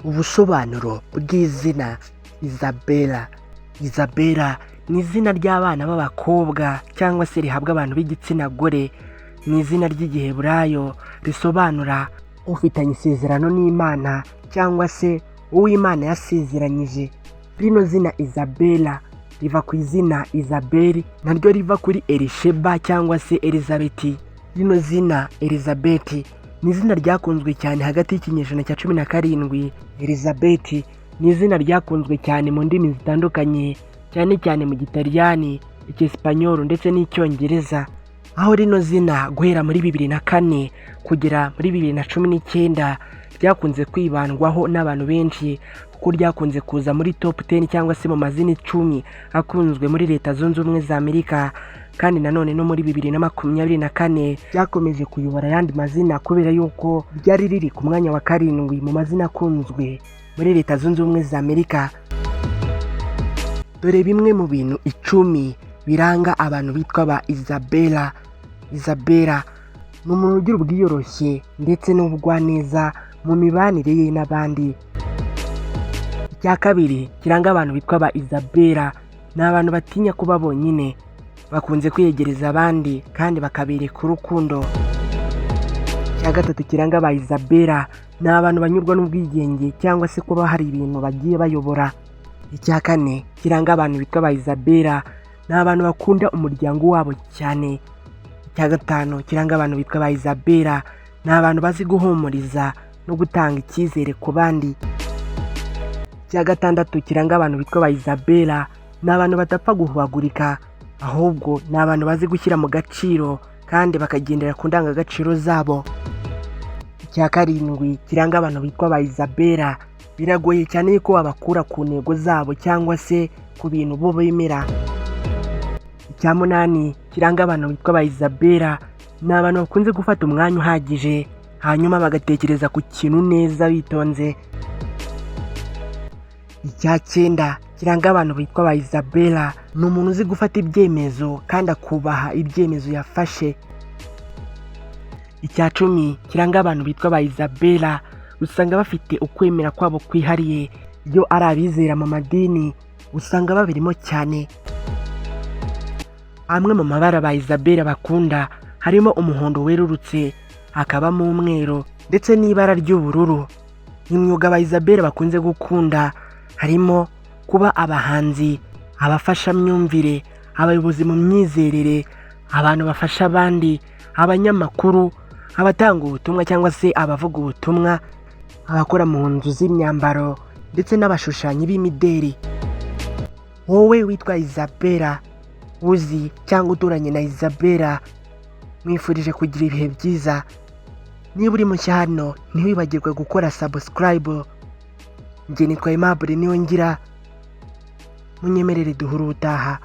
Ubusobanuro bw'izina Isabella. Isabella ni izina ry'abana b'abakobwa cyangwa se rihabwa abantu b'igitsina gore. Ni izina ry'igiheburayo risobanura ufitanye isezerano n'Imana cyangwa se uw'Imana yasezeranyije. Rino zina Isabella riva ku izina Isabel naryo riva kuri Elisheba cyangwa se Elizabeth. Rino zina Elizabeth ni izina ryakunzwe cyane hagati y'ikinyejana cya 17. Elizabeth ni izina ryakunzwe cyane mu ndimi zitandukanye, cyane cyane mu Gitaliyani, Icyesipanyolo ndetse n'Icyongereza. Aho rino zina guhera muri 2004 kugera muri 2019 ryakunze kwibandwaho n'abantu benshi, kuko ryakunze kuza muri top 10 cyangwa se mu mazina 10 akunzwe muri Leta Zunze Ubumwe za Amerika. Kandi nanone no muri 2024 ryakomeje kuyobora ayandi mazina kubera yuko ryari riri ku mwanya wa 7 mu mazina akunzwe muri Leta Zunze Ubumwe za Amerika. Dore bimwe mu bintu 10 biranga abantu bitwa ba Isabella. Isabella ni umuntu ugira ubwiyoroshye ndetse n'ubugwaneza mu mibanire ye n'abandi. Icya kabiri kiranga abantu bitwa ba Isabella ni abantu batinya kuba bonyine, bakunze kwiyegereza abandi kandi bakabereka urukundo. Icya gatatu kiranga ba Isabella ni abantu banyurwa n'ubwigenge cyangwa se kuba hari ibintu bagiye bayobora. Icya kane kiranga abantu bitwa ba Isabella ni abantu bakunda umuryango wabo cyane. Icya gatanu kiranga abantu bitwa ba Isabella ni abantu bazi guhumuriza no gutanga icyizere ku bandi. Icya gatandatu kiranga abantu bitwa ba Isabella ni abantu badapfa guhubagurika, ahubwo ni abantu bazi gushyira mu gaciro kandi bakagendera ku ndangagaciro zabo. Icya karindwi kiranga abantu bitwa ba Isabella biragoye cyane yuko babakura ku ntego zabo cyangwa se ku bintu bo bemera. Icya munani kiranga abantu bitwa ba Isabella ni abantu bakunze gufata umwanya uhagije hanyuma bagatekereza ku kintu neza bitonze. Icya cyenda kiranga abantu bitwa ba Isabella ni umuntu uzi gufata ibyemezo kandi akubaha ibyemezo yafashe. Icya 10 kiranga abantu bitwa ba Isabella usanga bafite ukwemera kwabo kwihariye. Iyo ari abizera mu madini usanga babirimo cyane. Amwe mu mabara ba Isabella bakunda harimo umuhondo werurutse, hakabamo umweru ndetse n'ibara ry'ubururu. Imyuga ba Isabella bakunze gukunda harimo kuba abahanzi, abafashamyumvire, abayobozi mu myizerere, abantu bafasha abandi, abanyamakuru, abatanga ubutumwa cyangwa se abavuga ubutumwa, abakora mu nzu z'imyambaro ndetse n'abashushanyi b'imideri. Wowe witwa Isabella uzi cyangwa uturanye na Isabella, mwifurije kugira ibihe byiza. Niba uri mushya hano ntiwibagirwe gukora subscribe. Njye nitwa Aimable Niyongira, munyemerere duhure ubutaha.